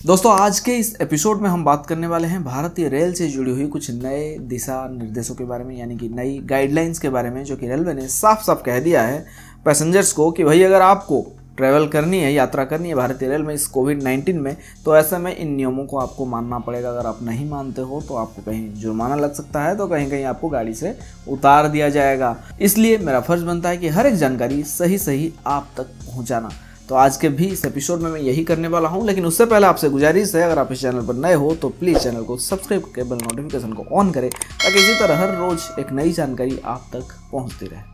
दोस्तों आज के इस एपिसोड में हम बात करने वाले हैं भारतीय रेल से जुड़ी हुई कुछ नए दिशा निर्देशों के बारे में, यानी कि नई गाइडलाइंस के बारे में, जो कि रेलवे ने साफ साफ कह दिया है पैसेंजर्स को कि भाई अगर आपको ट्रैवल करनी है, यात्रा करनी है भारतीय रेल में इस कोविड-19 में, तो ऐसे में इन नियमों को आपको मानना पड़ेगा। अगर आप नहीं मानते हो तो आपको कहीं जुर्माना लग सकता है, तो कहीं कहीं आपको गाड़ी से उतार दिया जाएगा। इसलिए मेरा फर्ज बनता है कि हर एक जानकारी सही सही आप तक पहुँचाना। तो आज के भी इस एपिसोड में मैं यही करने वाला हूं, लेकिन उससे पहले आपसे गुजारिश है, अगर आप इस चैनल पर नए हो तो प्लीज़ चैनल को सब्सक्राइब करके बेल नोटिफिकेशन को ऑन करें, ताकि इसी तरह हर रोज एक नई जानकारी आप तक पहुंचती रहे।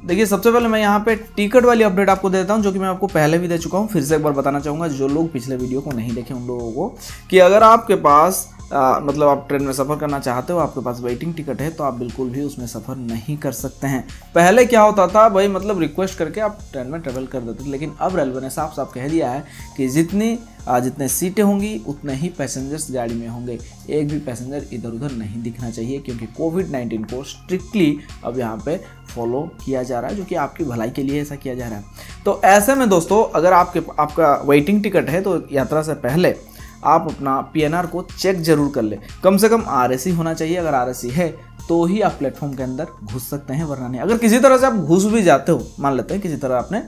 देखिए, सबसे पहले मैं यहाँ पे टिकट वाली अपडेट आपको देता हूँ, जो कि मैं आपको पहले भी दे चुका हूँ। फिर से एक बार बताना चाहूँगा जो लोग पिछले वीडियो को नहीं देखे उन लोगों को, कि अगर आपके पास मतलब आप ट्रेन में सफ़र करना चाहते हो, आपके पास वेटिंग टिकट है, तो आप बिल्कुल भी उसमें सफ़र नहीं कर सकते हैं। पहले क्या होता था भाई, मतलब रिक्वेस्ट करके आप ट्रेन में ट्रेवल कर देते थे, लेकिन अब रेलवे ने साफ साफ कह दिया है कि जितने सीटें होंगी उतने ही पैसेंजर्स गाड़ी में होंगे। एक भी पैसेंजर इधर उधर नहीं दिखना चाहिए, क्योंकि कोविड-19 को स्ट्रिक्टली अब यहाँ पे फॉलो किया जा रहा है, जो कि आपकी भलाई के लिए ऐसा किया जा रहा है। तो ऐसे में दोस्तों, अगर आपका वेटिंग टिकट है तो यात्रा से पहले आप अपना पीएनआर को चेक जरूर कर ले। कम से कम आरएसी होना चाहिए। अगर आरएसी है तो ही आप प्लेटफॉर्म के अंदर घुस सकते हैं, वरना नहीं। अगर किसी तरह से आप घुस भी जाते हो, मान लेते हैं किसी तरह आपने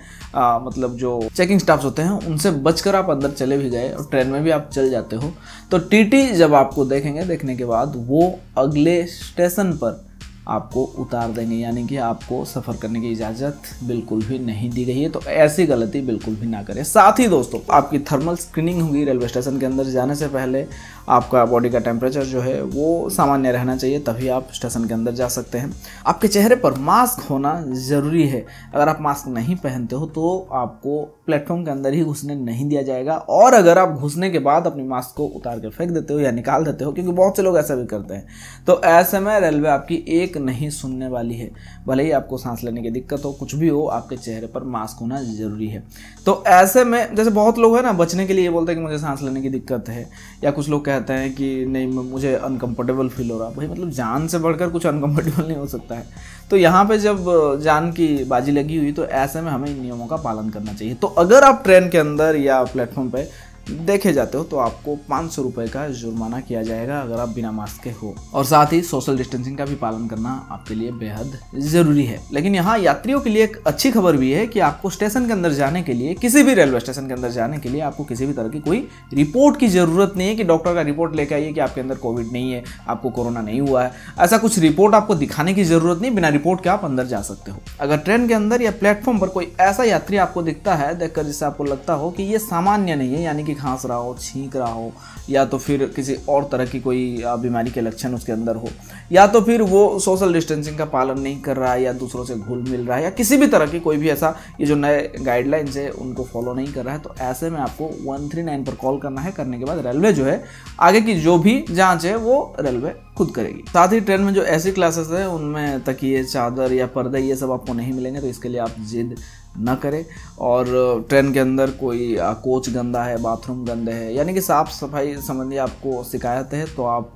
मतलब जो चेकिंग स्टाफ्स होते हैं उनसे बचकर आप अंदर चले भी गए और ट्रेन में भी आप चल जाते हो, तो टीटी जब आपको देखेंगे, देखने के बाद वो अगले स्टेशन पर आपको उतार देंगे, यानी कि आपको सफ़र करने की इजाज़त बिल्कुल भी नहीं दी गई है। तो ऐसी गलती बिल्कुल भी ना करें। साथ ही दोस्तों, आपकी थर्मल स्क्रीनिंग होगी रेलवे स्टेशन के अंदर जाने से पहले। आपका बॉडी का टेम्परेचर जो है वो सामान्य रहना चाहिए, तभी आप स्टेशन के अंदर जा सकते हैं। आपके चेहरे पर मास्क होना ज़रूरी है। अगर आप मास्क नहीं पहनते हो तो आपको प्लेटफॉर्म के अंदर ही घुसने नहीं दिया जाएगा। और अगर आप घुसने के बाद अपनी मास्क को उतार के फेंक देते हो या निकाल देते हो, क्योंकि बहुत से लोग ऐसा भी करते हैं, तो ऐसे में रेलवे आपकी एक नहीं सुनने वाली है। भले ही आपको सांस लेने की दिक्कत हो, कुछ भी हो, आपके चेहरे पर मास्क होना जरूरी है। तो ऐसे में जैसे बहुत लोग हैं ना, बचने के लिए ये बोलते हैं कि मुझे सांस लेने की दिक्कत है, या कुछ लोग कहते हैं कि नहीं मुझे अनकंफर्टेबल फील हो रहा। भाई मतलब जान से बढ़कर कुछ अनकंफर्टेबल नहीं हो सकता है। तो यहाँ पे जब जान की बाजी लगी हुई, तो ऐसे में हमें इन नियमों का पालन करना चाहिए। तो अगर आप ट्रेन के अंदर या प्लेटफॉर्म पे देखे जाते हो तो आपको 500 रुपये का जुर्माना किया जाएगा, अगर आप बिना मास्क के हो। और साथ ही सोशल डिस्टेंसिंग का भी पालन करना आपके लिए बेहद ज़रूरी है। लेकिन यहाँ यात्रियों के लिए एक अच्छी खबर भी है कि आपको स्टेशन के अंदर जाने के लिए, किसी भी रेलवे स्टेशन के अंदर जाने के लिए, आपको किसी भी तरह की कोई रिपोर्ट की ज़रूरत नहीं है कि डॉक्टर का रिपोर्ट लेके आइए कि आपके अंदर कोविड नहीं है, आपको कोरोना नहीं हुआ है। ऐसा कुछ रिपोर्ट आपको दिखाने की ज़रूरत नहीं। बिना रिपोर्ट के आप अंदर जा सकते हो। अगर ट्रेन के अंदर या प्लेटफॉर्म पर कोई ऐसा यात्री आपको दिखता है, देखकर जिससे आपको लगता हो कि ये सामान्य नहीं है, यानी खांस रहा हो, छींक रहा हो, या तो फिर किसी और तरह की कोई बीमारी के लक्षण उसके अंदर हो, या तो फिर वो सोशल डिस्टेंसिंग का पालन नहीं कर रहा है, या दूसरों से घुल मिल रहा है, या किसी भी तरह की कोई भी ऐसा ये जो नए गाइडलाइंस है उनको फॉलो नहीं कर रहा है, तो ऐसे में आपको 139 पर कॉल करना है। करने के बाद रेलवे जो है आगे की जो भी जाँच है वो रेलवे खुद करेगी। साथ ही ट्रेन में जो ऐसी क्लासेस है उनमें तकिए, चादर या पर्दे ये सब आपको नहीं मिलेंगे, तो इसके लिए आप जिद न करें। और ट्रेन के अंदर कोई कोच गंदा है, बाथरूम गंदे है, यानी कि साफ़ सफाई संबंधी आपको शिकायत है, तो आप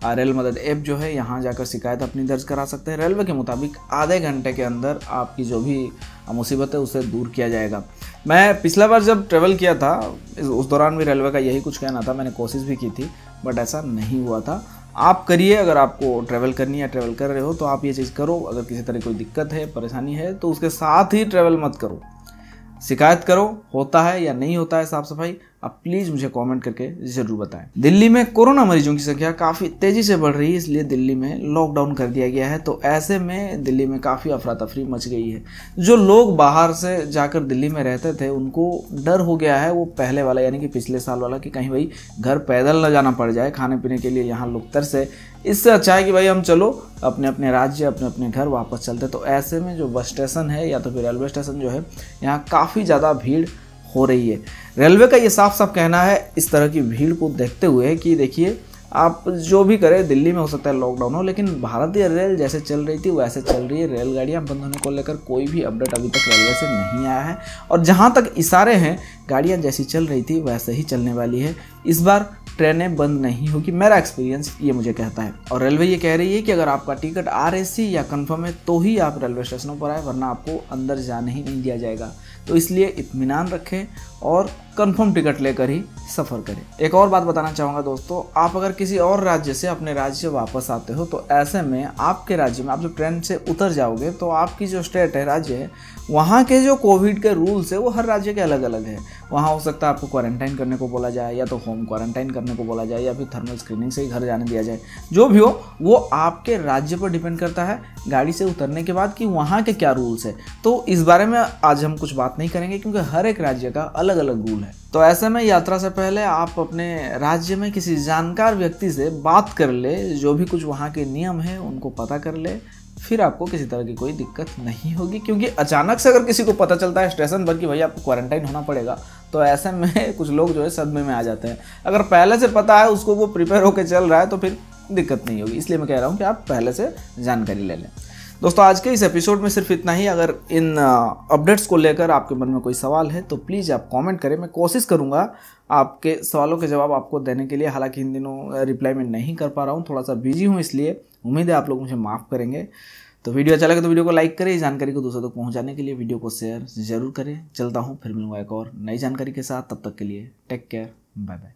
रेल मदद ऐप जो है यहाँ जाकर शिकायत अपनी दर्ज करा सकते हैं। रेलवे के मुताबिक आधे घंटे के अंदर आपकी जो भी मुसीबत है उसे दूर किया जाएगा। मैं पिछला बार जब ट्रैवल किया था, उस दौरान भी रेलवे का यही कुछ कहना था। मैंने कोशिश भी की थी, बट ऐसा नहीं हुआ था। आप करिए, अगर आपको ट्रैवल करनी है या ट्रैवल कर रहे हो तो आप ये चीज़ करो। अगर किसी तरह कोई दिक्कत है, परेशानी है, तो उसके साथ ही ट्रैवल मत करो, शिकायत करो। होता है या नहीं होता है साफ सफाई, आप प्लीज़ मुझे कमेंट करके ज़रूर बताएं। दिल्ली में कोरोना मरीजों की संख्या काफ़ी तेज़ी से बढ़ रही है, इसलिए दिल्ली में लॉकडाउन कर दिया गया है। तो ऐसे में दिल्ली में काफ़ी अफरा तफरी मच गई है। जो लोग बाहर से जाकर दिल्ली में रहते थे उनको डर हो गया है वो पहले वाला, यानी कि पिछले साल वाला, कि कहीं भाई घर पैदल न जाना पड़ जाए खाने पीने के लिए। यहाँ लोग तरसे, इससे अच्छा है कि भाई हम चलो अपने अपने राज्य, अपने अपने घर वापस चलते। तो ऐसे में जो बस स्टेशन है या तो फिर रेलवे स्टेशन जो है, यहाँ काफ़ी ज़्यादा भीड़ हो रही है। रेलवे का ये साफ साफ कहना है इस तरह की भीड़ को देखते हुए कि देखिए, आप जो भी करें, दिल्ली में हो सकता है लॉकडाउन हो, लेकिन भारतीय रेल जैसे चल रही थी वैसे चल रही है। रेलगाड़ियाँ बंद होने को लेकर कोई भी अपडेट अभी तक रेलवे से नहीं आया है, और जहाँ तक इशारे हैं, गाड़ियाँ जैसी चल रही थी वैसे ही चलने वाली है। इस बार ट्रेनें बंद नहीं होगी, मेरा एक्सपीरियंस ये मुझे कहता है। और रेलवे ये कह रही है कि अगर आपका टिकट आरएसी या कंफर्म है तो ही आप रेलवे स्टेशनों पर आए, वरना आपको अंदर जाने ही नहीं दिया जाएगा। तो इसलिए इत्मीनान रखें और कंफर्म टिकट लेकर ही सफ़र करें। एक और बात बताना चाहूँगा दोस्तों, आप अगर किसी और राज्य से अपने राज्य वापस आते हो तो ऐसे में आपके राज्य में आप जब ट्रेन से उतर जाओगे तो आपकी जो स्टेट है, राज्य है, वहाँ के जो कोविड के रूल्स है वो हर राज्य के अलग अलग है। वहाँ हो सकता है आपको क्वारंटाइन करने को बोला जाए, या तो होम क्वारंटाइन करने को बोला जाए, या फिर थर्मल स्क्रीनिंग से ही घर जाने दिया जाए। जो भी हो वो आपके राज्य पर डिपेंड करता है गाड़ी से उतरने के बाद कि वहाँ के क्या रूल्स है। तो इस बारे में आज हम कुछ बात नहीं करेंगे क्योंकि हर एक राज्य का अलग अलग रूल है। तो ऐसे में यात्रा से पहले आप अपने राज्य में किसी जानकार व्यक्ति से बात कर ले, जो भी कुछ वहाँ के नियम है उनको पता कर ले, फिर आपको किसी तरह की कोई दिक्कत नहीं होगी। क्योंकि अचानक से अगर किसी को पता चलता है स्टेशन पर कि भैया आपको क्वारंटाइन होना पड़ेगा, तो ऐसे में कुछ लोग जो है सदमे में आ जाते हैं। अगर पहले से पता है उसको, वो प्रिपेयर होकर चल रहा है, तो फिर दिक्कत नहीं होगी। इसलिए मैं कह रहा हूँ कि आप पहले से जानकारी ले लें। दोस्तों आज के इस एपिसोड में सिर्फ इतना ही। अगर इन अपडेट्स को लेकर आपके मन में कोई सवाल है तो प्लीज़ आप कमेंट करें। मैं कोशिश करूंगा आपके सवालों के जवाब आपको देने के लिए। हालांकि इन दिनों रिप्लाई मैं नहीं कर पा रहा हूं, थोड़ा सा बिजी हूं, इसलिए उम्मीद है आप लोग मुझे माफ़ करेंगे। तो वीडियो अच्छा लगे तो वीडियो को लाइक करें। इस जानकारी को दूसरों तक पहुँचाने के लिए वीडियो को शेयर ज़रूर करें। चलता हूँ, फिर मिलूंगा एक और नई जानकारी के साथ। तब तक के लिए टेक केयर, बाय बाय।